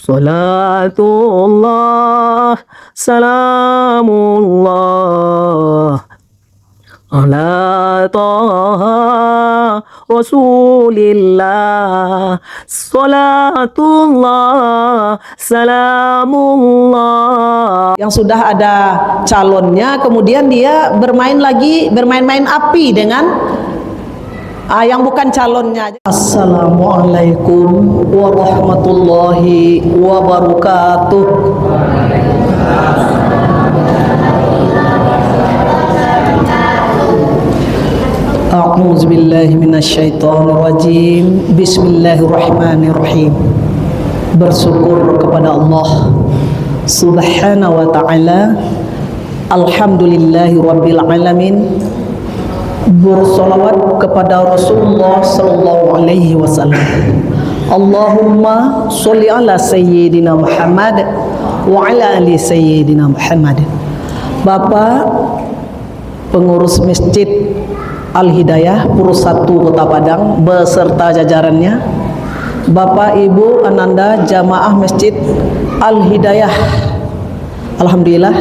Salatullah, salamullah ala taha rasulillah. Salatullah, salamullah. Yang sudah ada calonnya, kemudian dia bermain-main api dengan yang bukan calonnya. Assalamualaikum warahmatullahi wabarakatuh. A'udzu billahi minasyaitonir rajim. Bismillahirrahmanirrahim. Bersyukur kepada Allah Subhanahu wa ta'ala. Alhamdulillahi rabbil alamin. Bersolawat kepada Rasulullah sallallahu alaihi wasallam. Allahumma sholli ala sayyidina Muhammad wa ala ali sayyidina Muhammad. Bapak pengurus Masjid Al-Hidayah Purus 1 Kota Padang beserta jajarannya, Bapak Ibu Ananda jamaah Masjid Al-Hidayah, alhamdulillah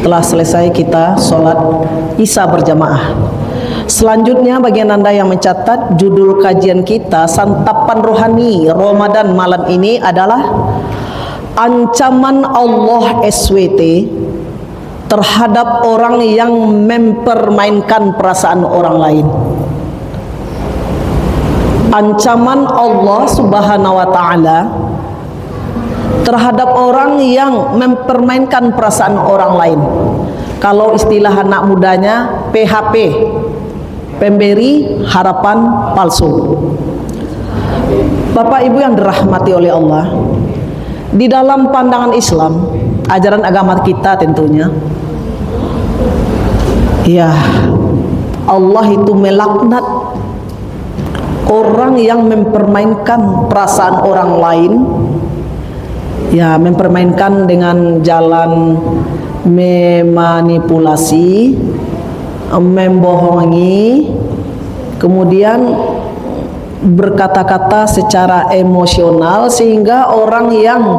telah selesai kita sholat Isya berjamaah. Selanjutnya bagi Anda yang mencatat, judul kajian kita santapan rohani Ramadan malam ini adalah ancaman Allah SWT terhadap orang yang mempermainkan perasaan orang lain. Ancaman Allah Subhanahu wa ta'ala terhadap orang yang mempermainkan perasaan orang lain. Kalau istilah anak mudanya PHP, pemberi harapan palsu. Bapak Ibu yang dirahmati oleh Allah, di dalam pandangan Islam, ajaran agama kita tentunya, ya, Allah itu melaknat orang yang mempermainkan perasaan orang lain, ya, mempermainkan dengan jalan memanipulasi, membohongi, kemudian berkata-kata secara emosional, sehingga orang yang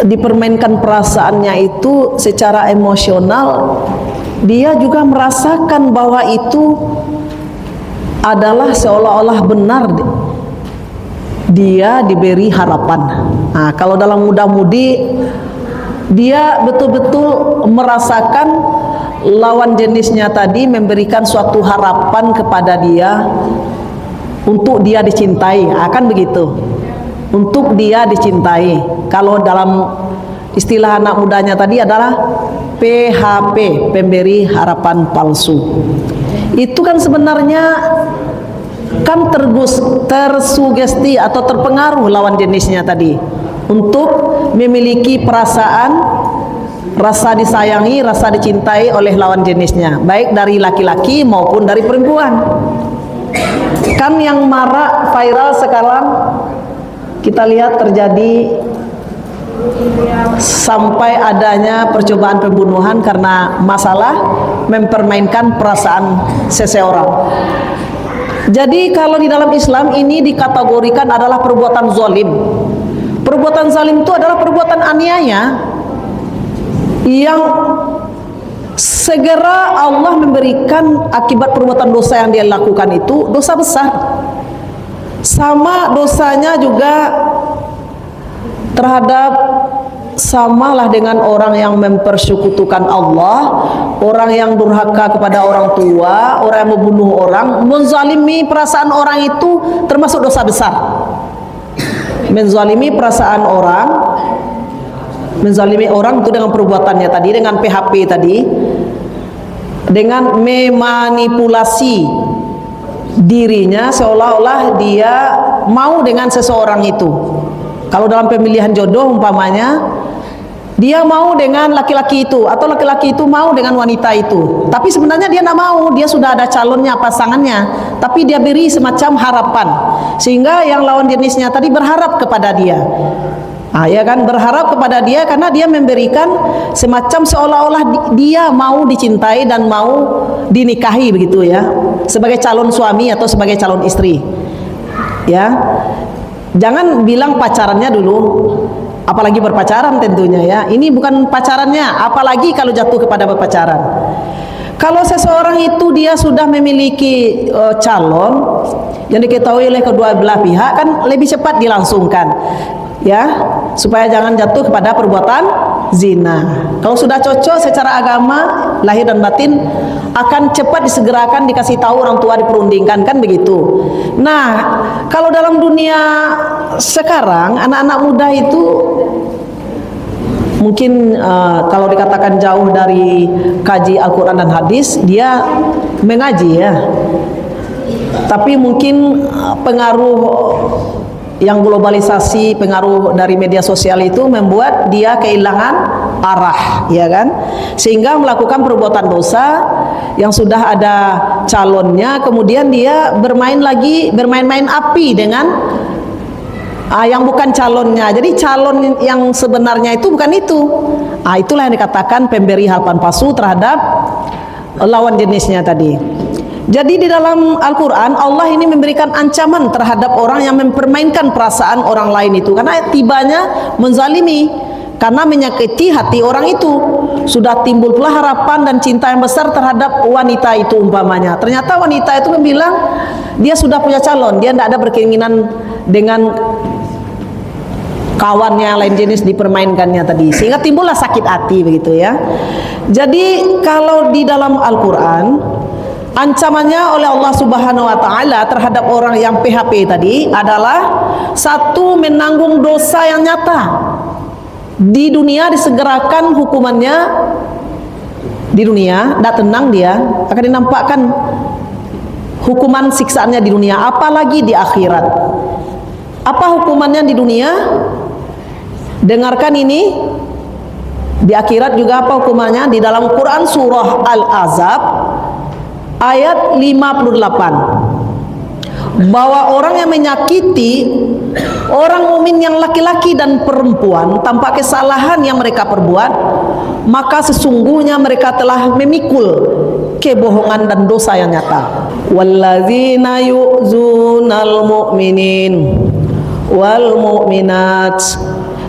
dipermainkan perasaannya itu secara emosional, dia juga merasakan bahwa itu adalah seolah-olah benar, dia diberi harapan. Nah, kalau dalam muda-mudi dia betul-betul merasakan lawan jenisnya tadi memberikan suatu harapan kepada dia untuk dia dicintai, akan begitu, untuk dia dicintai. Kalau dalam istilah anak mudanya tadi adalah PHP, pemberi harapan palsu. Itu kan sebenarnya kan tersugesti atau terpengaruh lawan jenisnya tadi untuk memiliki perasaan rasa disayangi, rasa dicintai oleh lawan jenisnya, baik dari laki-laki maupun dari perempuan. Kan yang marak viral sekarang kita lihat terjadi sampai adanya percobaan pembunuhan karena masalah mempermainkan perasaan seseorang. Jadi kalau di dalam Islam ini dikategorikan adalah perbuatan zalim. Perbuatan zalim itu adalah perbuatan aniaya yang segera Allah memberikan akibat perbuatan dosa yang dia lakukan itu dosa besar. Sama dosanya juga terhadap, samalah dengan orang yang mempersekutukan Allah, orang yang durhaka kepada orang tua, orang yang membunuh orang, menzalimi perasaan orang itu termasuk dosa besar. Menzalimi perasaan orang, menzalimi orang itu dengan perbuatannya tadi, dengan PHP tadi, dengan memanipulasi dirinya seolah-olah dia mau dengan seseorang itu. Kalau dalam pemilihan jodoh umpamanya, dia mau dengan laki-laki itu atau laki-laki itu mau dengan wanita itu, tapi sebenarnya dia tidak mau, dia sudah ada calonnya, pasangannya, tapi dia beri semacam harapan sehingga yang lawan jenisnya tadi berharap kepada dia. Ya kan, berharap kepada dia karena dia memberikan semacam seolah-olah dia mau dicintai dan mau dinikahi begitu ya, sebagai calon suami atau sebagai calon istri. Ya. Jangan bilang pacarannya dulu, apalagi berpacaran tentunya ya. Ini bukan pacarannya, apalagi kalau jatuh kepada berpacaran. Kalau seseorang itu dia sudah memiliki calon yang diketahui oleh kedua belah pihak, kan lebih cepat dilangsungkan, ya, supaya jangan jatuh kepada perbuatan zina. Kalau sudah cocok secara agama, lahir dan batin, akan cepat disegerakan, dikasih tahu orang tua, diperundingkan, kan begitu. Nah, kalau dalam dunia sekarang anak-anak muda itu mungkin kalau dikatakan jauh dari kaji Al-Quran dan hadis, dia mengaji ya, tapi mungkin pengaruh yang globalisasi, pengaruh dari media sosial itu membuat dia kehilangan arah, ya kan, sehingga melakukan perbuatan dosa yang sudah ada calonnya, kemudian dia bermain-main api dengan yang bukan calonnya. Jadi calon yang sebenarnya itu bukan itu. Itulah yang dikatakan pemberi harapan palsu terhadap lawan jenisnya tadi. Jadi di dalam Al-Quran Allah ini memberikan ancaman terhadap orang yang mempermainkan perasaan orang lain itu, karena tibanya menzalimi, karena menyakiti hati orang itu. Sudah timbul pula harapan dan cinta yang besar terhadap wanita itu umpamanya. Ternyata wanita itu bilang dia sudah punya calon, dia tidak ada berkeinginan dengan kawannya lain jenis dipermainkannya tadi, sehingga timbullah sakit hati begitu ya. Jadi kalau di dalam Al-Quran ancamannya oleh Allah Subhanahu wa taala terhadap orang yang PHP tadi adalah satu, menanggung dosa yang nyata. Di dunia disegerakan hukumannya, di dunia tidak tenang, dia akan dinampakkan hukuman siksaannya di dunia, apalagi di akhirat. Apa hukumannya di dunia? Dengarkan ini. Di akhirat juga apa hukumannya? Di dalam Quran surah Al-Ahzab ayat 58, bahwa orang yang menyakiti orang mukmin yang laki-laki dan perempuan tanpa kesalahan yang mereka perbuat, maka sesungguhnya mereka telah memikul kebohongan dan dosa yang nyata. Walladzina yu'zunal mu'minin wal mu'minat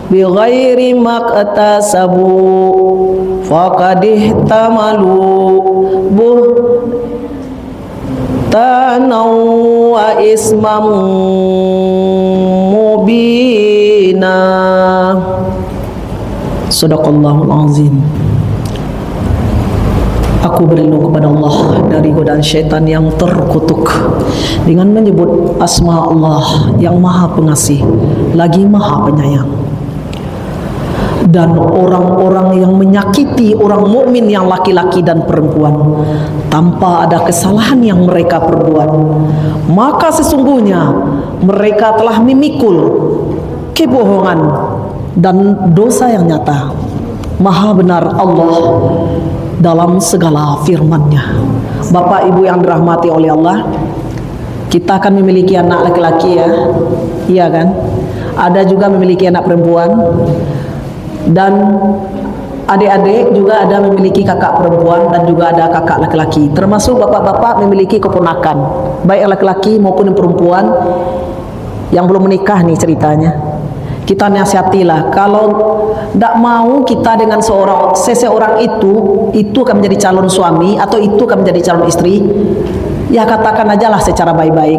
bighairi maqtasabu faqad ihtamalu buhtanan wa ismam mubina. Sadaqallahul azim. Aku berlindung kepada Allah dari godaan syaitan yang terkutuk dengan menyebut asma Allah yang maha pengasih lagi maha penyayang. Dan orang-orang yang menyakiti orang mukmin yang laki-laki dan perempuan tanpa ada kesalahan yang mereka perbuat, maka sesungguhnya mereka telah memikul kebohongan dan dosa yang nyata. Maha benar Allah dalam segala firman-Nya. Bapak Ibu yang dirahmati oleh Allah, kita akan memiliki anak laki-laki ya, iya kan? Ada juga memiliki anak perempuan, dan adik-adik juga ada memiliki kakak perempuan dan juga ada kakak laki-laki. Termasuk bapak-bapak memiliki keponakan, baik yang laki-laki maupun yang perempuan yang belum menikah nih ceritanya. Kita nasihatilah, kalau tidak mau kita dengan seseorang itu akan menjadi calon suami atau itu akan menjadi calon istri, ya katakan aja lah secara baik-baik,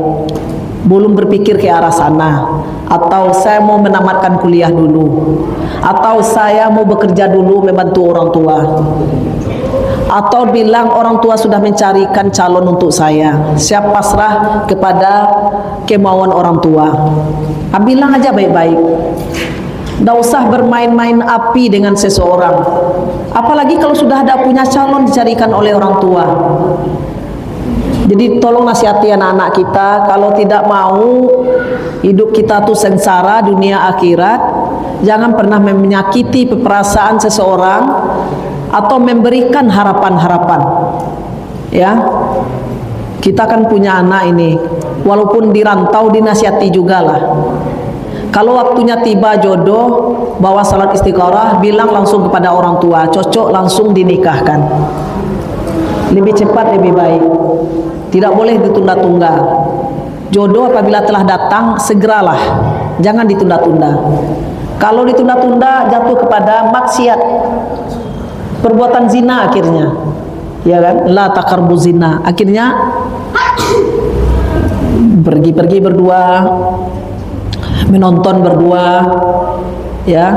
belum berpikir ke arah sana, atau saya mau menamatkan kuliah dulu, atau saya mau bekerja dulu membantu orang tua, atau bilang orang tua sudah mencarikan calon untuk saya, siap pasrah kepada kemauan orang tua. Bilang aja baik-baik, tidak usah bermain-main api dengan seseorang, apalagi kalau sudah ada punya calon dicarikan oleh orang tua. Jadi tolong nasihati anak-anak kita, kalau tidak mau hidup kita tuh sengsara dunia akhirat, jangan pernah menyakiti perasaan seseorang atau memberikan harapan-harapan. Ya, kita kan punya anak ini, walaupun dirantau dinasihati juga lah. Kalau waktunya tiba jodoh, bawa salat istikharah, bilang langsung kepada orang tua, cocok langsung dinikahkan. Lebih cepat lebih baik. Tidak boleh ditunda-tunda. Jodoh apabila telah datang, segeralah jangan ditunda-tunda. Kalau ditunda-tunda jatuh kepada maksiat, perbuatan zina akhirnya, ya kan? La taqrabu zina, akhirnya pergi-pergi berdua, menonton berdua, ya,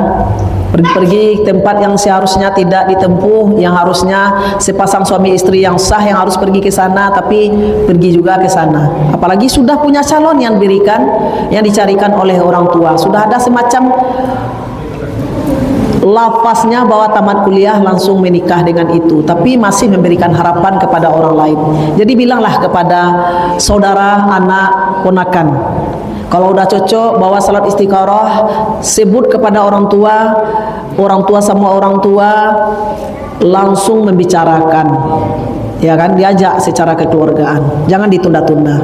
pergi-pergi tempat yang seharusnya tidak ditempuh, yang harusnya sepasang suami istri yang sah yang harus pergi ke sana, tapi pergi juga ke sana. Apalagi sudah punya calon yang dicarikan oleh orang tua, sudah ada semacam lafaznya bahwa tamat kuliah langsung menikah dengan itu, tapi masih memberikan harapan kepada orang lain. Jadi bilanglah kepada saudara, anak, ponakan, kalau udah cocok bawa salat istikharah, sebut kepada orang tua sama orang tua langsung membicarakan, ya kan, diajak secara kekeluargaan, jangan ditunda-tunda.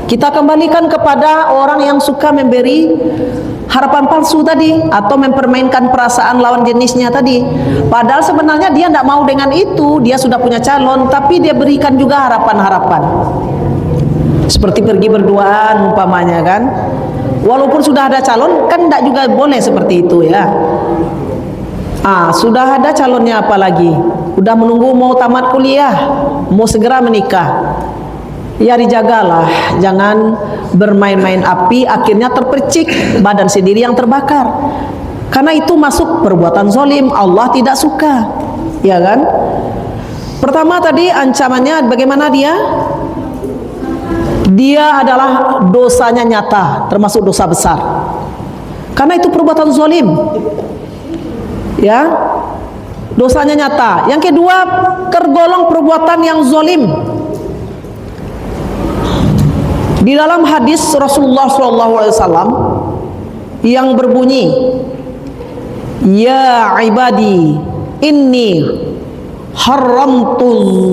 Kita kembalikan kepada orang yang suka memberi harapan palsu tadi atau mempermainkan perasaan lawan jenisnya tadi, padahal sebenarnya dia tidak mau dengan itu, dia sudah punya calon, tapi dia berikan juga harapan-harapan seperti pergi berduaan umpamanya kan, walaupun sudah ada calon kan tidak juga boleh seperti itu ya. Sudah ada calonnya apalagi, udah menunggu mau tamat kuliah, mau segera menikah, ya dijagalah, jangan bermain-main api akhirnya terpercik badan sendiri yang terbakar, karena itu masuk perbuatan zalim, Allah tidak suka, ya kan. Pertama tadi ancamannya bagaimana dia adalah dosanya nyata, termasuk dosa besar, karena itu perbuatan zalim, ya, dosanya nyata. Yang kedua, tergolong perbuatan yang zalim. Di dalam hadis Rasulullah SAW yang berbunyi, ya ibadi inni haramtu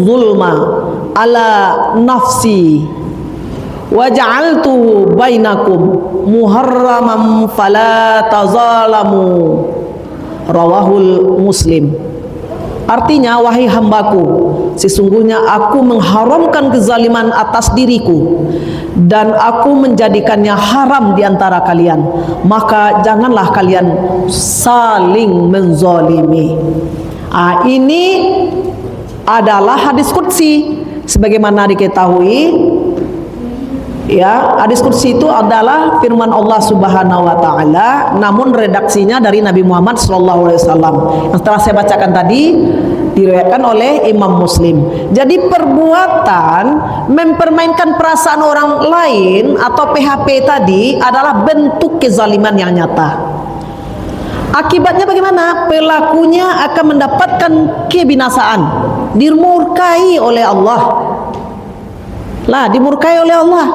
zulma ala nafsi wa ja'altuhu bainakum muharraman fala tazalamu, rawahul Muslim. Artinya, wahai hambaku, sesungguhnya aku mengharamkan kezaliman atas diriku dan aku menjadikannya haram di antara kalian, maka janganlah kalian saling menzalimi. Ini adalah hadis qudsi sebagaimana diketahui, ya. Hadis qudsi itu adalah firman Allah Subhanahu wa taala, namun redaksinya dari Nabi Muhammad SAW. Yang telah saya bacakan tadi diriwayatkan oleh Imam Muslim. Jadi perbuatan mempermainkan perasaan orang lain atau PHP tadi adalah bentuk kezaliman yang nyata. Akibatnya bagaimana? Pelakunya akan mendapatkan kebinasaan, dimurkai oleh Allah. Dimurkai oleh Allah.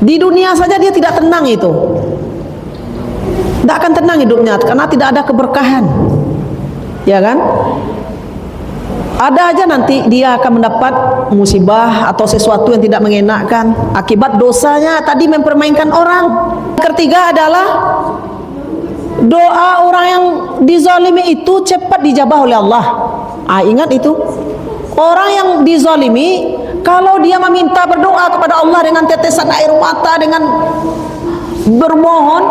Di dunia saja dia tidak tenang itu. Tidak akan tenang hidupnya karena tidak ada keberkahan. Ya kan? Ada aja nanti dia akan mendapat musibah atau sesuatu yang tidak mengenakkan akibat dosanya tadi mempermainkan orang. Ketiga adalah doa orang yang dizalimi itu cepat dijabah oleh Allah. Ingat itu. Orang yang dizalimi, kalau dia meminta berdoa kepada Allah dengan tetesan air mata, dengan bermohon,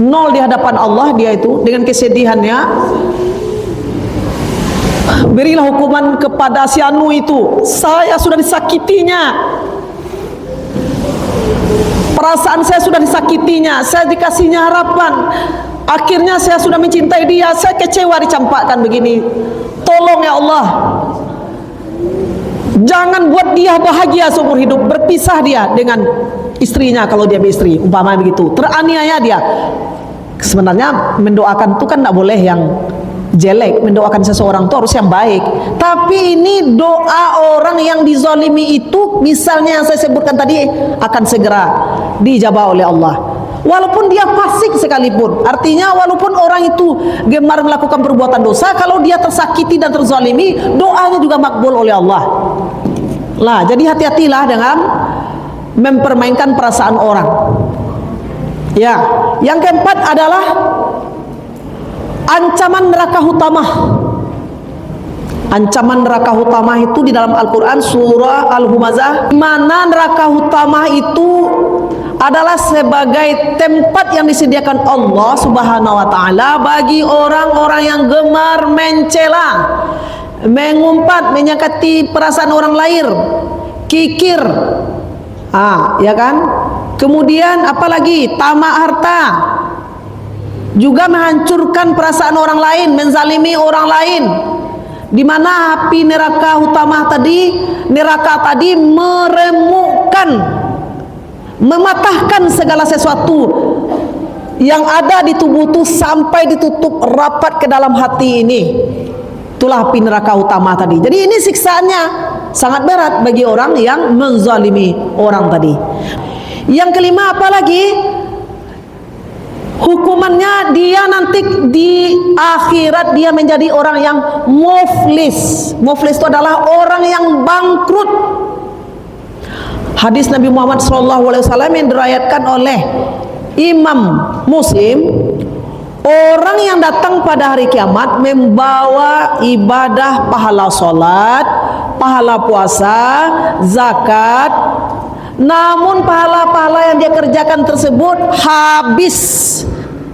nol di hadapan Allah dia itu dengan kesedihannya. Berilah hukuman kepada si anu itu, saya sudah disakitinya, perasaan saya sudah disakitinya, saya dikasihnya harapan, akhirnya saya sudah mencintai dia, saya kecewa dicampakkan begini. Tolong ya Allah, jangan buat dia bahagia seumur hidup, berpisah dia dengan istrinya kalau dia beristri, umpamanya begitu, teraniaya dia. Sebenarnya mendoakan itu kan tidak boleh yang jelek, mendoakan seseorang itu harus yang baik. Tapi ini doa orang yang dizalimi itu, misalnya yang saya sebutkan tadi, akan segera dijabah oleh Allah. Walaupun dia fasik sekalipun, artinya walaupun orang itu gemar melakukan perbuatan dosa, kalau dia tersakiti dan terzalimi, doanya juga makbul oleh Allah. Jadi hati-hatilah dengan mempermainkan perasaan orang. Ya, yang keempat adalah ancaman neraka hutamah. Ancaman neraka hutamah itu di dalam Al-Quran surah Al-Humazah, mana neraka hutamah itu adalah sebagai tempat yang disediakan Allah Subhanahu wa taala bagi orang-orang yang gemar mencela, mengumpat, menyakiti perasaan orang lain, kikir. Ya kan? Kemudian apalagi tamak harta, juga menghancurkan perasaan orang lain, menzalimi orang lain. Di mana api neraka tadi meremukkan, mematahkan segala sesuatu yang ada di tubuh itu sampai ditutup rapat ke dalam hati ini. Itulah api neraka utama tadi. Jadi ini siksaannya sangat berat bagi orang yang menzalimi orang tadi. Yang kelima apalagi? Hukumannya dia nanti di akhirat dia menjadi orang yang muflis. Muflis itu adalah orang yang bangkrut. Hadis Nabi Muhammad SAW yang diriwayatkan oleh Imam Muslim, orang yang datang pada hari kiamat membawa ibadah pahala sholat, pahala puasa, zakat, namun pahala-pahala yang dia kerjakan tersebut habis,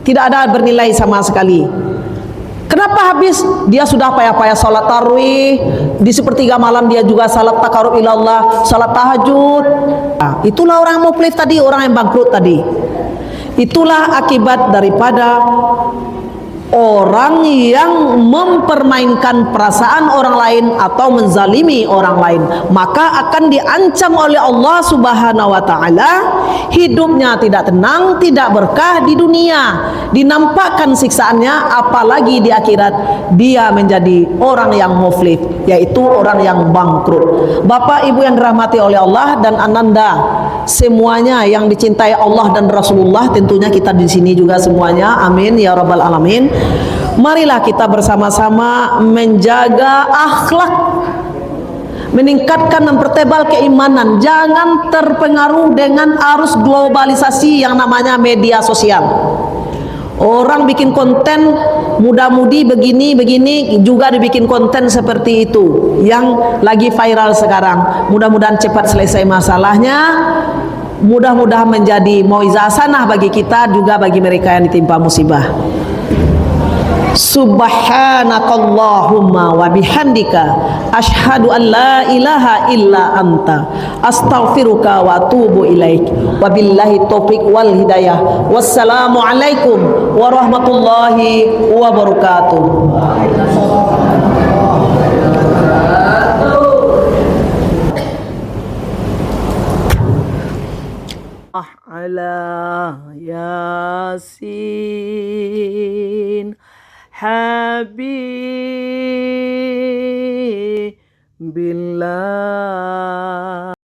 tidak ada bernilai sama sekali. Kenapa habis? Dia sudah payah-payah salat tarawih, di sepertiga malam dia juga salat taqarrub ilallah, salat tahajud. Itulah orang muflis tadi, orang yang bangkrut tadi. Itulah akibat daripada orang yang mempermainkan perasaan orang lain atau menzalimi orang lain, maka akan diancam oleh Allah Subhanahu wa taala, hidupnya tidak tenang, tidak berkah di dunia, dinampakkan siksaannya, apalagi di akhirat dia menjadi orang yang muflis, yaitu orang yang bangkrut. Bapak Ibu yang dirahmati oleh Allah dan ananda semuanya yang dicintai Allah dan Rasulullah, tentunya kita di sini juga semuanya, amin ya rabbal alamin. Marilah kita bersama-sama menjaga akhlak, meningkatkan, mempertebal keimanan. Jangan terpengaruh dengan arus globalisasi yang namanya media sosial. Orang bikin konten muda-mudi begini juga dibikin konten seperti itu yang lagi viral sekarang. Mudah-mudahan cepat selesai masalahnya. Mudah-mudahan menjadi mauizah hasanah bagi kita, juga bagi mereka yang ditimpa musibah. Subhanakallahumma wa bihamdika asyhadu an la ilaha illa anta astaghfiruka wa atubu ilaik. Wabillahi taufiq wal hidayah. Wassalamu alaikum warahmatullahi wabarakatuh. ala yasin habibillah.